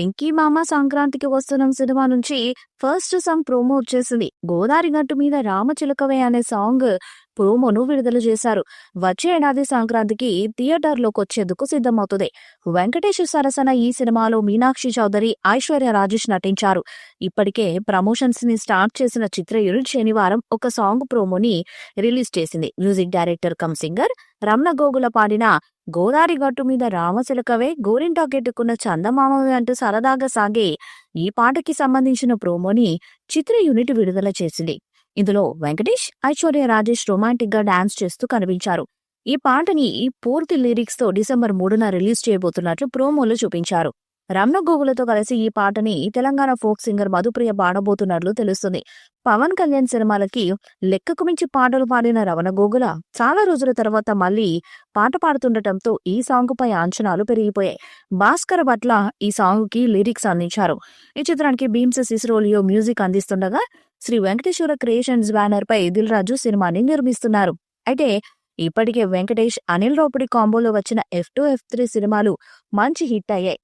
'ఎంకీ మామ సంక్రాంతికి వస్తున్నాం' సినిమా నుంచి ఫస్ట్ సాంగ్ ప్రోమో వచ్చేసింది. 'గోదారి గట్టు మీద రామచిలకవే' అనే సాంగ్ ప్రోమోను విడుదల చేశారు. వచ్చే ఏడాది సంక్రాంతికి థియేటర్‌లోకొచ్చేందుకు సిద్ధమవుతుంది. వెంకటేష్ సరసన ఈ సినిమాలో మీనాక్షి చౌదరి, ఐశ్వర్య రాజేష్ నటించారు. ఇప్పటికే ప్రమోషన్స్‌ని స్టార్ట్ చేసిన చిత్ర యూనిట్ శనివారం ఒక సాంగ్ ప్రోమోని రిలీజ్ చేసింది. Music director come singer Ramana Gogula పాడిన 'గోదారి గట్టు మీద రామచిలకవే గోరింటాకెట్టుకున్న చందమామవే' అంటూ సరదాగా సాగే ఈ పాటకి సంబంధించిన ప్రోమోని చిత్ర యూనిట్ విడుదల చేసింది. ఇందులో వెంకటేష్, ఐశ్వర్య రాజేష్ రొమాంటిక్ గా డాన్స్ చేస్తూ కనిపించారు. ఈ పాటని పూర్తి లిరిక్స్ తో డిసెంబర్ 3న రిలీజ్ చేయబోతున్నట్లు ప్రోమోలో చూపించారు. రమణ గోగులతో కలిసి ఈ పాటని తెలంగాణ ఫోక్ సింగర్ మధుప్రియ పాడబోతున్నట్లు తెలుస్తుంది. పవన్ కళ్యాణ్ సినిమాలకి లెక్కకు మించి పాటలు పాడిన రమణ గోగుల చాలా రోజుల తర్వాత మళ్లీ పాట పాడుతుండటంతో ఈ సాంగ్ పై అంచనాలు పెరిగిపోయాయి. భాస్కర్ భట్ల ఈ సాంగ్ కి లిరిక్స్ అందించారు. ఈ చిత్రానికి భీమ్స్ సిసిరోలియో మ్యూజిక్ అందిస్తుండగా శ్రీ వెంకటేశ్వర క్రియేషన్స్ బ్యానర్ పై దిల్ రాజు సినిమాని నిర్మిస్తున్నారు. అయితే ఇప్పటికే వెంకటేష్, అనిల్ రావుపుడి కాంబోలో వచ్చిన F2, F3 సినిమాలు మంచి హిట్ అయ్యాయి.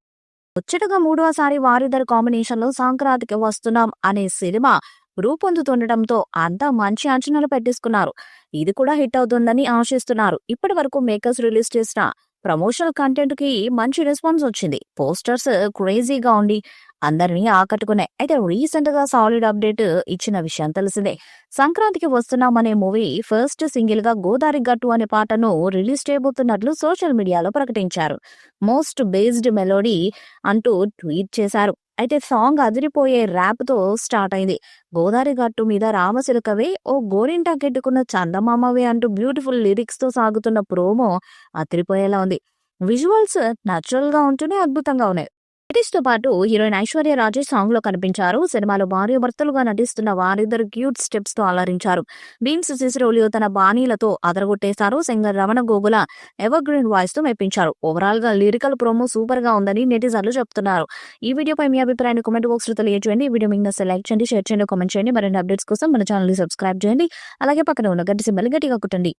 ముచ్చటగా మూడవసారి వారిద్దరి కాంబినేషన్లో సంక్రాంతికి వస్తున్నాం అనే సినిమా రూపొందుతుండటంతో అంతా మంచి అంచనాలు పెట్టేసుకున్నారు. ఇది కూడా హిట్ అవుతుందని ఆశిస్తున్నారు. ఇప్పటి వరకు మేకర్స్ రిలీజ్ చేసిన ప్రమోషనల్ కంటెంట్ కి మంచి రెస్పాన్స్ వచ్చింది. పోస్టర్స్ క్రేజీగా ఉండి అందరినీ ఆకట్టుకున్నాయి. అయితే రీసెంట్ గా సాలిడ్ అప్డేట్ ఇచ్చిన విషయం తెలిసిందే. సంక్రాంతికి వస్తున్నాం అనే మూవీ ఫస్ట్ సింగిల్ గా 'గోదారి గట్టు' అనే పాటను రిలీజ్ చేయబోతున్నట్లు సోషల్ మీడియాలో ప్రకటించారు. మోస్ట్ బేస్డ్ మెలోడీ అంటూ ట్వీట్ చేశారు. అయితే సాంగ్ అదిరిపోయే ర్యాప్ తో స్టార్ట్ అయింది. 'గోదారి గట్టు మీద రామచిలకవే ఓ గోరింటాకెట్టుకున్న చందమామవే' అంటూ బ్యూటిఫుల్ లిరిక్స్ తో సాగుతున్న ప్రోమో అదిరిపోయేలా ఉంది. విజువల్స్ నేచురల్ గా ఉంటూనే అద్భుతంగా ఉన్నాయి. వెంకటేష్ తో పాటు హీరోయిన్ ఐశ్వర్య రాజేష్ సాంగ్ లో కనిపించారు. సినిమాలో భార్యాభర్తలుగా నటిస్తున్న వారిద్దరు క్యూట్ స్టెప్స్ తో అలరించారు. భీమ్స్ సిసిరోలియో తన బాణీలతో అదరగొట్టేశారు. Singer Ramana Gogula evergreen voice తో మెప్పించారు. ఓవరాల్ గా లిరికల్ ప్రోమో సూపర్ గా ఉందని నెటిజన్లు చెప్తున్నారు. ఈ వీడియోపై మీ అభిప్రాయాన్ని కామెంట్ బాక్స్ లో తెలియజేయండి. ఈ వీడియో మీకు నచ్చితే లైక్ చేయండి, షేర్ చేయండి, కామెంట్ చేయండి. మరిన్ని అప్డేట్స్ కోసం మన ఛానల్ ని సబ్స్క్రైబ్ చేయండి. అలాగే పక్కన ఉన్న గంట సింబల్ గట్టిగా కొట్టండి.